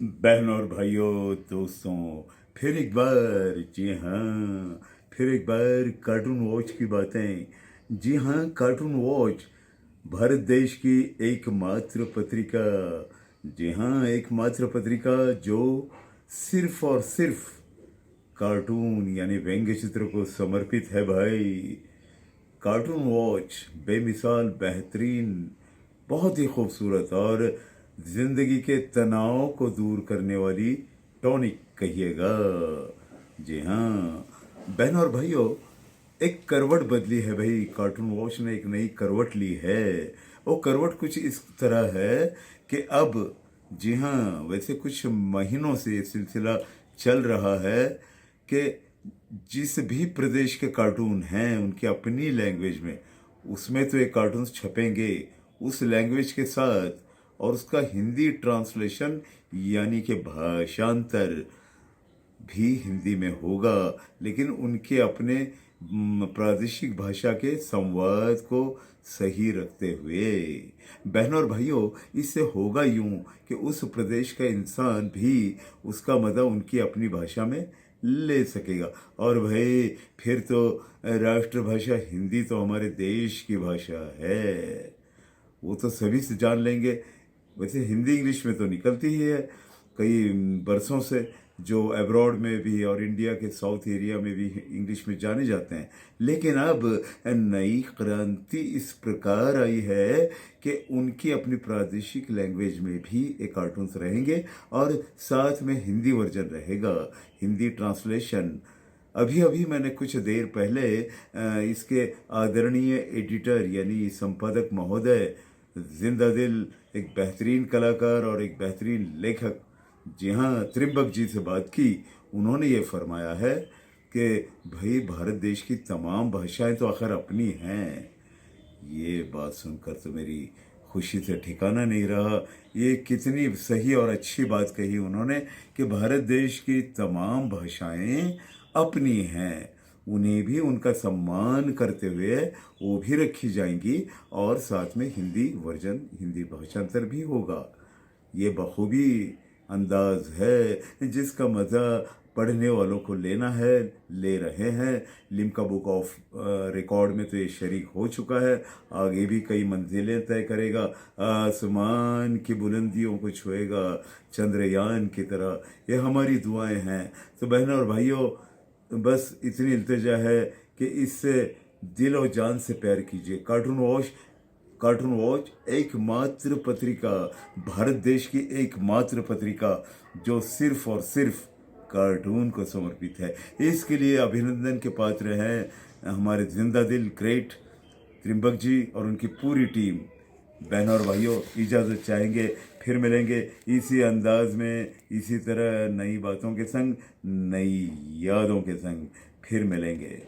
बहनों और भाइयों, दोस्तों, फिर एक बार, जी हाँ, फिर एक बार कार्टून वॉच की बातें। जी हाँ, कार्टून वॉच भारत देश की एकमात्र पत्रिका। जी हाँ, एकमात्र पत्रिका जो सिर्फ और सिर्फ कार्टून यानी व्यंग्य चित्र को समर्पित है भाई। कार्टून वॉच बेमिसाल, बेहतरीन, बहुत ही खूबसूरत और जिंदगी के तनाव को दूर करने वाली टॉनिक कहिएगा। जी हाँ बहनों और भाइयों, एक करवट बदली है भाई। कार्टून वॉच ने एक नई करवट ली है। वो करवट कुछ इस तरह है कि अब, जी हाँ, वैसे कुछ महीनों से ये सिलसिला चल रहा है कि जिस भी प्रदेश के कार्टून हैं उनकी अपनी लैंग्वेज में, उसमें तो ये कार्टून्स छपेंगे उस लैंग्वेज के साथ, और उसका हिंदी ट्रांसलेशन यानी कि भाषांतर भी हिंदी में होगा, लेकिन उनके अपने प्रादेशिक भाषा के संवाद को सही रखते हुए। बहनों और भाइयों, इससे होगा यूं कि उस प्रदेश का इंसान भी उसका मज़ा उनकी अपनी भाषा में ले सकेगा। और भाई फिर तो राष्ट्रभाषा हिंदी तो हमारे देश की भाषा है, वो तो सभी से जान लेंगे। वैसे हिंदी इंग्लिश में तो निकलती ही है कई बरसों से, जो अब्रॉड में भी और इंडिया के साउथ एरिया में भी इंग्लिश में जाने जाते हैं। लेकिन अब नई क्रांति इस प्रकार आई है कि उनकी अपनी प्रादेशिक लैंग्वेज में भी ये कार्टून्स रहेंगे और साथ में हिंदी वर्जन रहेगा, हिंदी ट्रांसलेशन। अभी अभी मैंने कुछ देर पहले इसके आदरणीय एडिटर यानी संपादक महोदय, जिंदा दिल, एक बेहतरीन कलाकार और एक बेहतरीन लेखक, जी हाँ, त्रिंबक जी से बात की। उन्होंने ये फरमाया है कि भाई भारत देश की तमाम भाषाएं तो आखिर अपनी हैं। ये बात सुनकर तो मेरी खुशी से ठिकाना नहीं रहा। ये कितनी सही और अच्छी बात कही उन्होंने कि भारत देश की तमाम भाषाएं अपनी हैं, उन्हें भी उनका सम्मान करते हुए वो भी रखी जाएंगी, और साथ में हिंदी वर्जन, हिंदी भाषांतर भी होगा। ये बखूबी अंदाज है जिसका मज़ा पढ़ने वालों को लेना है, ले रहे हैं। लिम्का बुक ऑफ रिकॉर्ड में तो ये शरीक हो चुका है, आगे भी कई मंजिलें तय करेगा, आसमान की बुलंदियों को छुएगा चंद्रयान की तरह। ये हमारी दुआएं हैं। तो बहनों और भाइयों, बस इतनी इल्तिजा है कि इससे दिल और जान से प्यार कीजिए। कार्टून वॉच एकमात्र पत्रिका, भारत देश की एकमात्र पत्रिका जो सिर्फ और सिर्फ कार्टून को समर्पित है। इसके लिए अभिनंदन के पात्र हैं हमारे जिंदा दिल ग्रेट त्रिंबक जी और उनकी पूरी टीम। बहनों और भाइयों, इजाज़त चाहेंगे, फिर मिलेंगे इसी अंदाज में, इसी तरह नई बातों के संग, नई यादों के संग फिर मिलेंगे।